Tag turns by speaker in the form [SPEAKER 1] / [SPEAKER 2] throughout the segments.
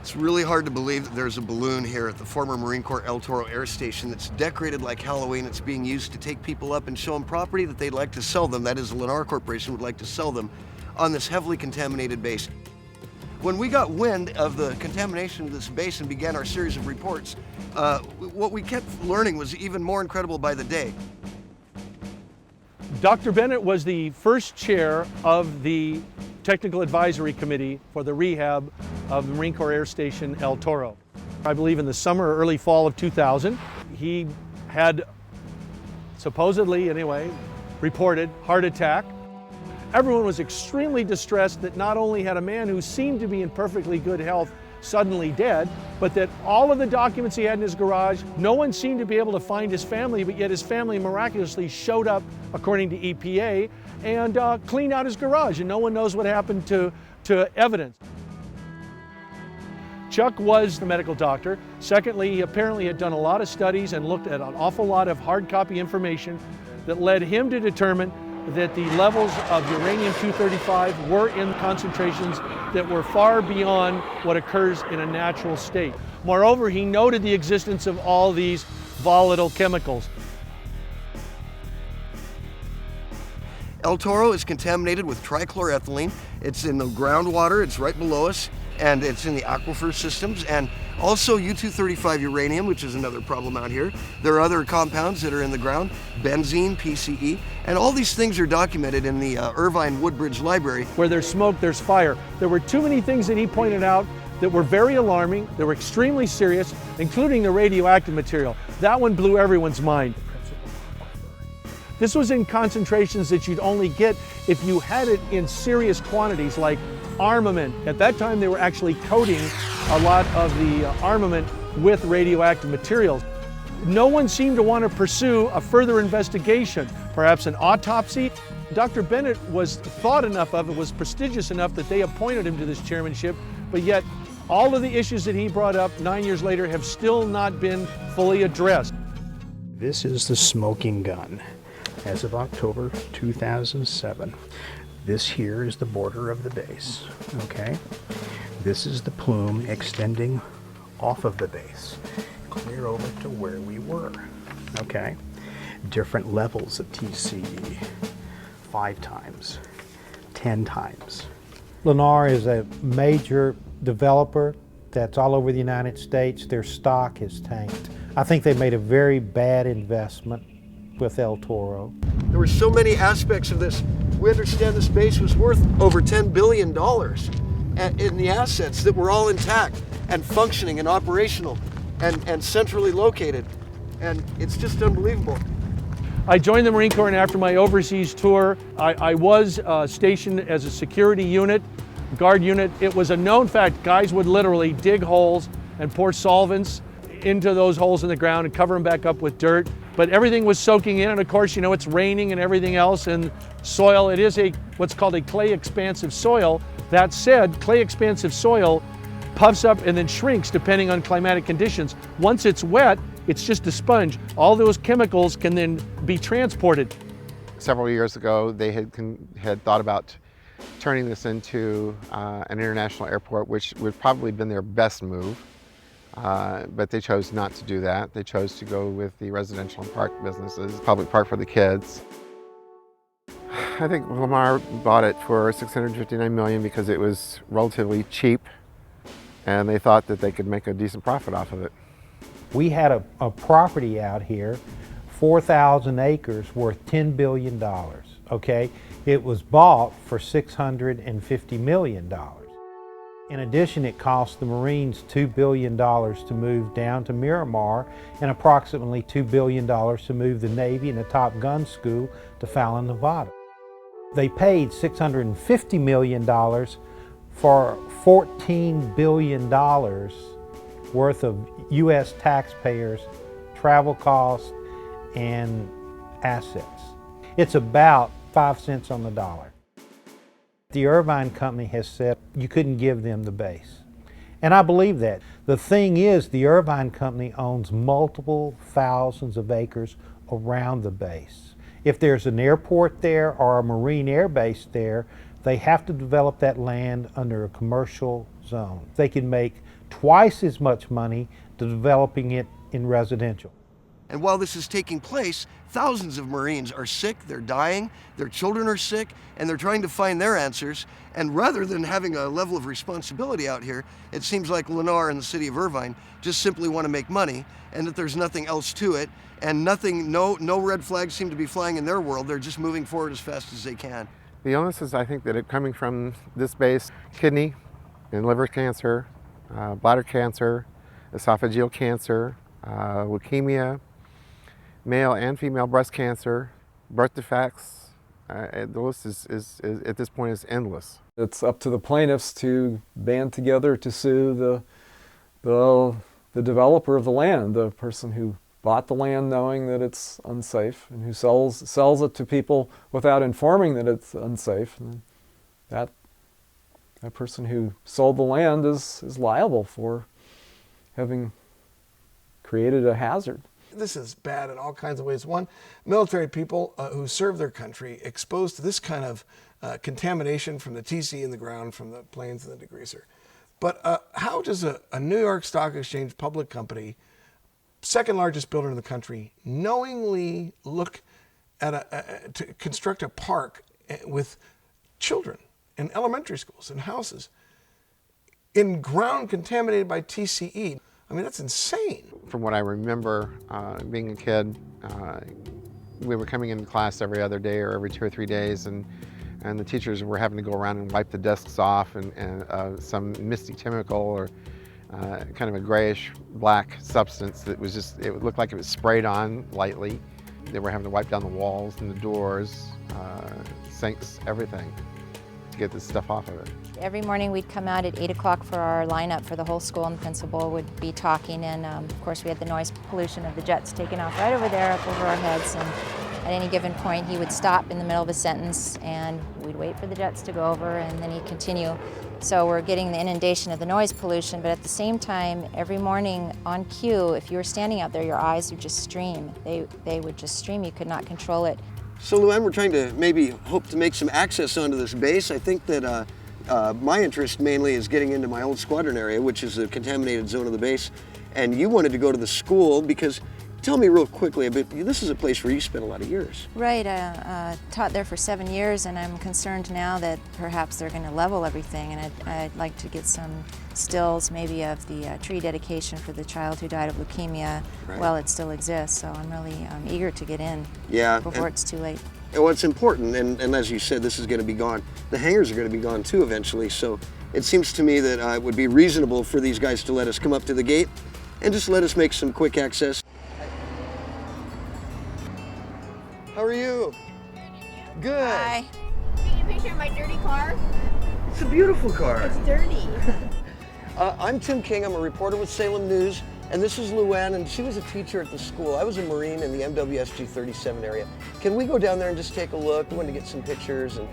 [SPEAKER 1] It's really hard to believe that there's a balloon here at the former Marine Corps El Toro Air Station that's decorated like Halloween. It's being used to take people up and show them property that they'd like to sell them. That is, the Lundahl Corporation would like to sell them on this heavily contaminated base. When we got wind of the contamination of this base and began our series of reports, what we kept learning was even more incredible by the day.
[SPEAKER 2] Dr. Bennett was the first chair of the Technical Advisory Committee for the rehab of the Marine Corps Air Station El Toro. I believe in the summer or early fall of 2000, he had supposedly, anyway, reported heart attack. Everyone was extremely distressed that not only had a man who seemed to be in perfectly good health suddenly dead, but that all of the documents he had in his garage, no one seemed to be able to find his family, but yet his family miraculously showed up, according to EPA, and cleaned out his garage, and no one knows what happened to evidence. Chuck was the medical doctor. Secondly, he apparently had done a lot of studies and looked at an awful lot of hard copy information that led him to determine that the levels of uranium-235 were in concentrations that were far beyond what occurs in a natural state. Moreover, he noted the existence of all these volatile chemicals.
[SPEAKER 1] El Toro is contaminated with trichloroethylene. It's in the groundwater, it's right below us, and it's in the aquifer systems, and also U-235 uranium, which is another problem out here. There are other compounds that are in the ground, benzene, PCE, and all these things are documented in the Irvine Woodbridge Library.
[SPEAKER 2] Where there's smoke, there's fire. There were too many things that he pointed out that were very alarming, that were extremely serious, including the radioactive material. That one blew everyone's mind. This was in concentrations that you'd only get if you had it in serious quantities, like armament. At that time, they were actually coating a lot of the armament with radioactive materials. No one seemed to want to pursue a further investigation, perhaps an autopsy. Dr. Bennett was thought enough of, it was prestigious enough that they appointed him to this chairmanship, but yet all of the issues that he brought up 9 years later have still not been fully addressed.
[SPEAKER 3] This is the smoking gun. As of October 2007, this here is the border of the base, okay? This is the plume extending off of the base, clear over to where we were, okay? Different levels of TCE, 5 times, 10 times.
[SPEAKER 4] Lundahl is a major developer that's all over the United States. Their stock has tanked. I think they made a very bad investment with El Toro.
[SPEAKER 1] There were so many aspects of this. We understand this base was worth over $10 billion in the assets that were all intact and functioning and operational and centrally located. And it's just unbelievable.
[SPEAKER 2] I joined the Marine Corps, and after my overseas tour, I was stationed as a security unit, guard unit. It was a known fact, guys would literally dig holes and pour solvents into those holes in the ground and cover them back up with dirt. But everything was soaking in, and of course, you know, it's raining and everything else, and soil, it is what's called a clay expansive soil. That said, clay expansive soil puffs up and then shrinks depending on climatic conditions. Once it's wet, it's just a sponge. All those chemicals can then be transported.
[SPEAKER 5] Several years ago, they had thought about turning this into an international airport, which would probably have been their best move. But they chose not to do that. They chose to go with the residential and park businesses, public park for the kids. I think Lamar bought it for $659 million because it was relatively cheap, and they thought that they could make a decent profit off of it.
[SPEAKER 4] We had a property out here, 4,000 acres worth $10 billion, okay? It was bought for $650 million. In addition, it cost the Marines $2 billion to move down to Miramar and approximately $2 billion to move the Navy and the Top Gun School to Fallon, Nevada. They paid $650 million for $14 billion worth of U.S. taxpayers' travel costs and assets. It's about 5 cents on the dollar. The Irvine Company has said you couldn't give them the base. And I believe that. The thing is, the Irvine Company owns multiple thousands of acres around the base. If there's an airport there or a Marine Air Base there, they have to develop that land under a commercial zone. They can make twice as much money to developing it in residential.
[SPEAKER 1] And while this is taking place, thousands of Marines are sick, they're dying, their children are sick, and they're trying to find their answers. And rather than having a level of responsibility out here, it seems like Lennar and the city of Irvine just simply want to make money, and that there's nothing else to it, and no red flags seem to be flying in their world. They're just moving forward as fast as they can.
[SPEAKER 5] The illnesses, I think, that are coming from this base: kidney and liver cancer, bladder cancer, esophageal cancer, leukemia, male and female breast cancer, birth defects. The list is at this point is endless.
[SPEAKER 6] It's up to the plaintiffs to band together to sue the developer of the land, the person who bought the land knowing that it's unsafe and who sells it to people without informing that it's unsafe. And that person who sold the land is liable for having created a hazard.
[SPEAKER 7] This is bad in all kinds of ways. One, military people who serve their country exposed to this kind of contamination from the TC in the ground, from the planes and the degreaser. But how does a New York Stock Exchange public company, second largest builder in the country, knowingly look at to construct a park with children in elementary schools and houses in ground contaminated by TCE? I mean, that's insane.
[SPEAKER 5] From what I remember being a kid, we were coming into class every other day or every 2 or 3 days, and the teachers were having to go around and wipe the desks off, and some misty chemical or kind of a grayish black substance that was just, it looked like it was sprayed on lightly. They were having to wipe down the walls and the doors, sinks, everything to get this stuff off of it.
[SPEAKER 8] Every morning we'd come out at 8 o'clock for our lineup for the whole school, and the principal would be talking, and of course we had the noise pollution of the jets taken off right over there up over our heads, and at any given point he would stop in the middle of a sentence and we'd wait for the jets to go over, and then he'd continue. So we're getting the inundation of the noise pollution, but at the same time, every morning on cue, if you were standing out there, your eyes would just stream. They would just stream. You could not control it.
[SPEAKER 1] So Luann, we're trying to maybe hope to make some access onto this base. I think that my interest mainly is getting into my old squadron area, which is the contaminated zone of the base. And you wanted to go to the school because, tell me real quickly a bit, this is a place where you spent a lot of years.
[SPEAKER 8] Right, I taught there for 7 years, and I'm concerned now that perhaps they're going to level everything, and I'd like to get some stills maybe of the tree dedication for the child who died of leukemia while it still exists. So I'm really eager to get in before it's too late.
[SPEAKER 1] Well, it's important, and as you said, this is going to be gone. The hangars are going to be gone too eventually, so it seems to me that it would be reasonable for these guys to let us come up to the gate and just let us make some quick access. How are you? Good.
[SPEAKER 8] Hi.
[SPEAKER 9] Taking a picture of my dirty car?
[SPEAKER 1] It's a beautiful car.
[SPEAKER 9] It's dirty.
[SPEAKER 1] I'm Tim King. I'm a reporter with Salem News, and this is Luann, and she was a teacher at the school. I was a Marine in the MWSG 37 area. Can we go down there and just take a look? We want to get some pictures and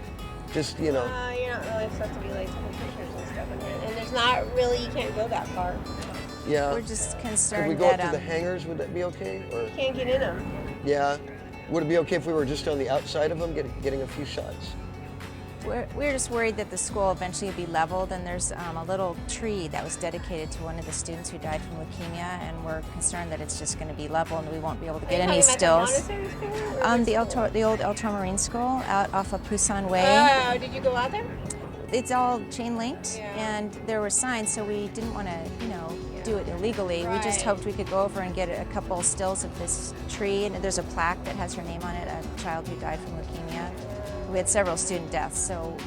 [SPEAKER 1] just, you know.
[SPEAKER 9] You're not really supposed to be like taking pictures and stuff in here. And there's not really, you can't go that far.
[SPEAKER 1] Yeah.
[SPEAKER 8] We're just concerned
[SPEAKER 1] Could we go
[SPEAKER 8] that
[SPEAKER 1] up to the hangars? Would that be okay? Or?
[SPEAKER 9] You can't get in them.
[SPEAKER 1] Yeah. Would it be okay if we were just on the outside of them, getting a few shots?
[SPEAKER 8] we're just worried that the school eventually will be leveled, and there's a little tree that was dedicated to one of the students who died from leukemia, and we're concerned that it's just going to be leveled and we won't be able to get any stills. The old El Toro Marine School out off of Pusan Way.
[SPEAKER 9] Oh, did you go out there?
[SPEAKER 8] It's all chain linked, and there were signs, so we didn't want to, do it illegally. We just hoped we could go over and get a couple stills of this tree, and there's a plaque that has her name on it, a child who died from leukemia. We had several student deaths, so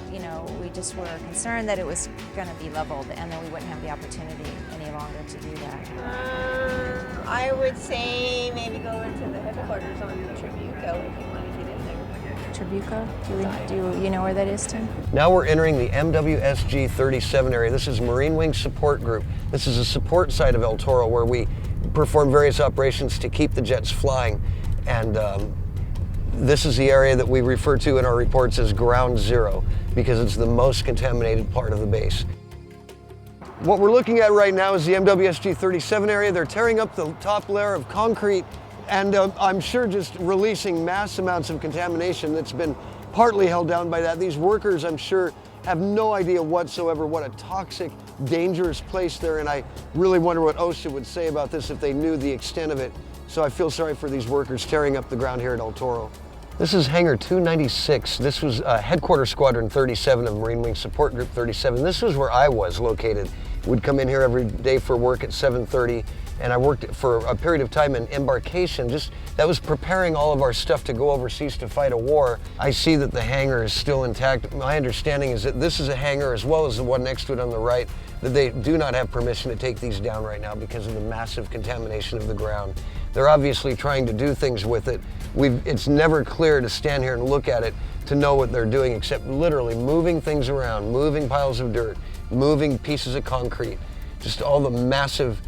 [SPEAKER 8] we just were concerned that it was going to be leveled, and then we wouldn't have the opportunity any longer to do that.
[SPEAKER 9] I would say maybe go into the headquarters on Trabuco if you want to get in there.
[SPEAKER 8] Trabuco? Do you know where that is, Tim?
[SPEAKER 1] Now we're entering the MWSG 37 area. This is Marine Wing Support Group. This is a support site of El Toro where we perform various operations to keep the jets flying. And this is the area that we refer to in our reports as Ground Zero because it's the most contaminated part of the base. What we're looking at right now is the MWSG 37 area. They're tearing up the top layer of concrete and I'm sure just releasing mass amounts of contamination that's been partly held down by that. These workers, I'm sure, have no idea whatsoever what a toxic, dangerous place they're in. I really wonder what OSHA would say about this if they knew the extent of it. So I feel sorry for these workers tearing up the ground here at El Toro. This is Hangar 296. This was Headquarters Squadron 37 of Marine Wing Support Group 37. This was where I was located. We'd come in here every day for work at 7:30, and I worked for a period of time in embarkation. That was preparing all of our stuff to go overseas to fight a war. I see that the hangar is still intact. My understanding is that this is a hangar, as well as the one next to it on the right, that they do not have permission to take these down right now because of the massive contamination of the ground. They're obviously trying to do things with it. It's never clear to stand here and look at it to know what they're doing, except literally moving things around, moving piles of dirt, moving pieces of concrete, just all the massive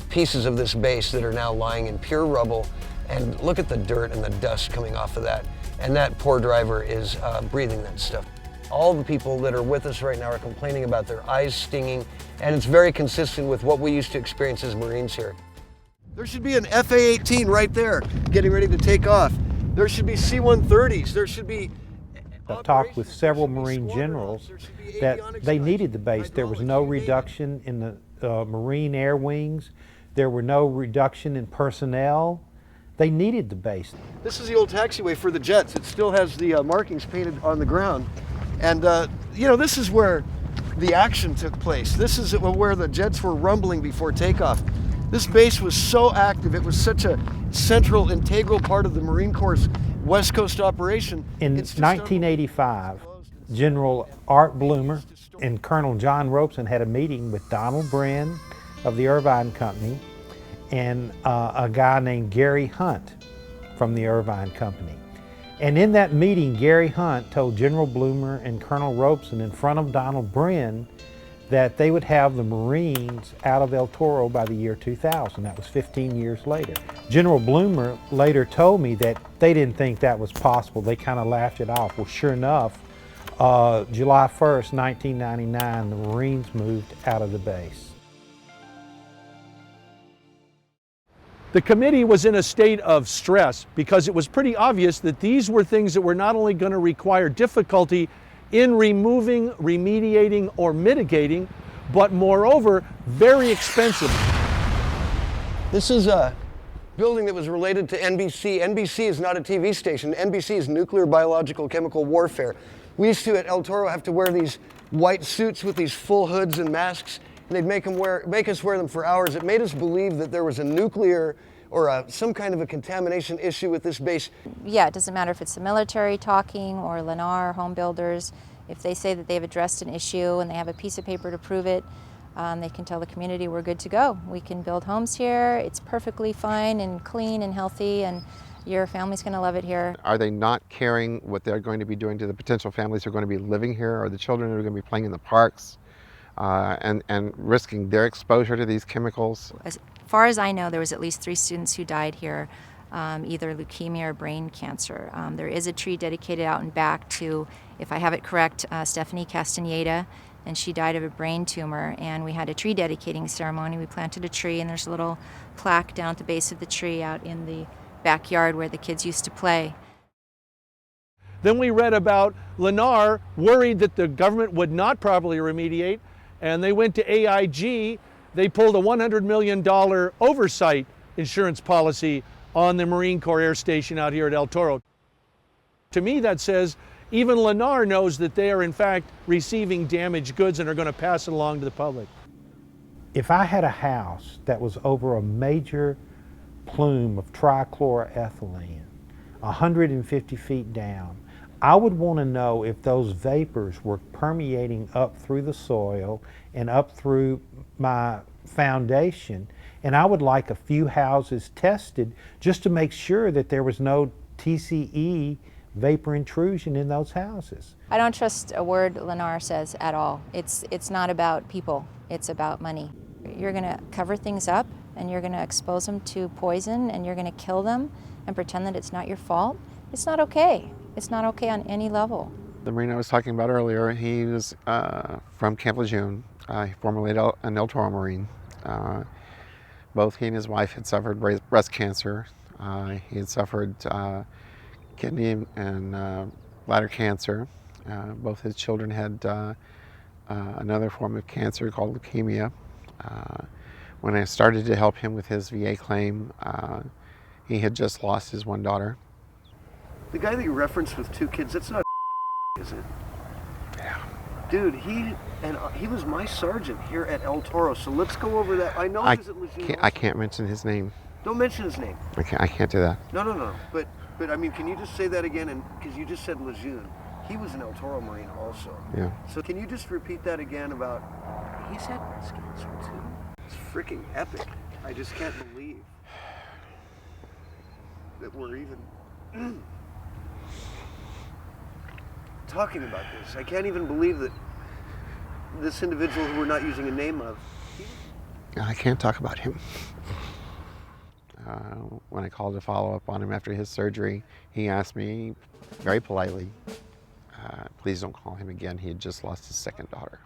[SPEAKER 1] pieces of this base that are now lying in pure rubble. And look at the dirt and the dust coming off of that. And that poor driver is breathing that stuff. All the people that are with us right now are complaining about their eyes stinging, and it's very consistent with what we used to experience as Marines here. There should be an FA-18 right there, getting ready to take off. There should be C-130s. There should be...
[SPEAKER 4] I've talked with several Marine generals that they needed the base. There was no reduction in the Marine air wings. There were no reduction in personnel. They needed the base.
[SPEAKER 1] This is the old taxiway for the jets. It still has the markings painted on the ground. And, you know, this is where the action took place. This is where the jets were rumbling before takeoff. This base was so active. It was such a central, integral part of the Marine Corps' West Coast operation.
[SPEAKER 4] In 1985, General Art Bloomer and Colonel John Robeson had a meeting with Donald Brin of the Irvine Company and a guy named Gary Hunt from the Irvine Company. And in that meeting, Gary Hunt told General Bloomer and Colonel Robeson in front of Donald Brin that they would have the Marines out of El Toro by the year 2000. That was 15 years later. General Bloomer later told me that they didn't think that was possible. They kind of laughed it off. Well, sure enough, July 1st, 1999, the Marines moved out of the base.
[SPEAKER 2] The committee was in a state of stress because it was pretty obvious that these were things that were not only going to require difficulty in removing, remediating, or mitigating, but moreover, very expensive.
[SPEAKER 1] This is a building that was related to NBC. NBC is not a TV station. NBC is nuclear, biological, chemical warfare. We used to, at El Toro, have to wear these white suits with these full hoods and masks, and they'd make us wear them for hours. It made us believe that there was a nuclear or some kind of a contamination issue with this base.
[SPEAKER 8] Yeah, it doesn't matter if it's the military talking or Lennar, home builders. If they say that they've addressed an issue and they have a piece of paper to prove it, they can tell the community we're good to go. We can build homes here. It's perfectly fine and clean and healthy, and your family's going to love it here.
[SPEAKER 5] Are they not caring what they're going to be doing to the potential families who are going to be living here, or the children who are going to be playing in the parks, and risking their exposure to these chemicals?
[SPEAKER 8] As far as I know, there was at least 3 students who died here, either leukemia or brain cancer. There is a tree dedicated out and back to, if I have it correct, Stephanie Castaneda, and she died of a brain tumor, and we had a tree dedicating ceremony. We planted a tree, and there's a little plaque down at the base of the tree out in the backyard where the kids used to play.
[SPEAKER 2] Then we read about Lennar worried that the government would not properly remediate, and they went to AIG. They pulled a $100 million oversight insurance policy on the Marine Corps Air Station out here at El Toro. To me, that says even Lennar knows that they are in fact receiving damaged goods and are going to pass it along to the public.
[SPEAKER 4] If I had a house that was over a major plume of trichloroethylene, 150 feet down, I would want to know if those vapors were permeating up through the soil and up through my foundation, and I would like a few houses tested just to make sure that there was no TCE vapor intrusion in those houses.
[SPEAKER 8] I don't trust a word Lennar says at all. It's not about people, it's about money. You're going to cover things up and you're going to expose them to poison and you're going to kill them and pretend that it's not your fault. It's not okay. It's not okay on any level.
[SPEAKER 5] The Marine I was talking about earlier, he was from Camp Lejeune, formerly an El Toro Marine. Both he and his wife had suffered breast cancer. He had suffered kidney and bladder cancer. Both his children had another form of cancer called leukemia. When I started to help him with his VA claim, he had just lost his one daughter.
[SPEAKER 1] The guy that you referenced with 2 kids, that's not is it?
[SPEAKER 5] Yeah.
[SPEAKER 1] Dude, he was my sergeant here at El Toro, so let's go over that. I know he was at Lejeune.
[SPEAKER 5] I can't mention his name.
[SPEAKER 1] Don't mention his name.
[SPEAKER 5] I can't do that.
[SPEAKER 1] No. But I mean, can you just say that again? And because you just said Lejeune, he was an El Toro Marine also.
[SPEAKER 5] Yeah.
[SPEAKER 1] So can you just repeat that again about? He's had breast cancer too. It's freaking epic. I just can't believe that we're even talking about this. I can't even believe that this individual who we're not using a name of.
[SPEAKER 5] I can't talk about him. When I called to follow up on him after his surgery, he asked me very politely, please don't call him again. He had just lost his second daughter.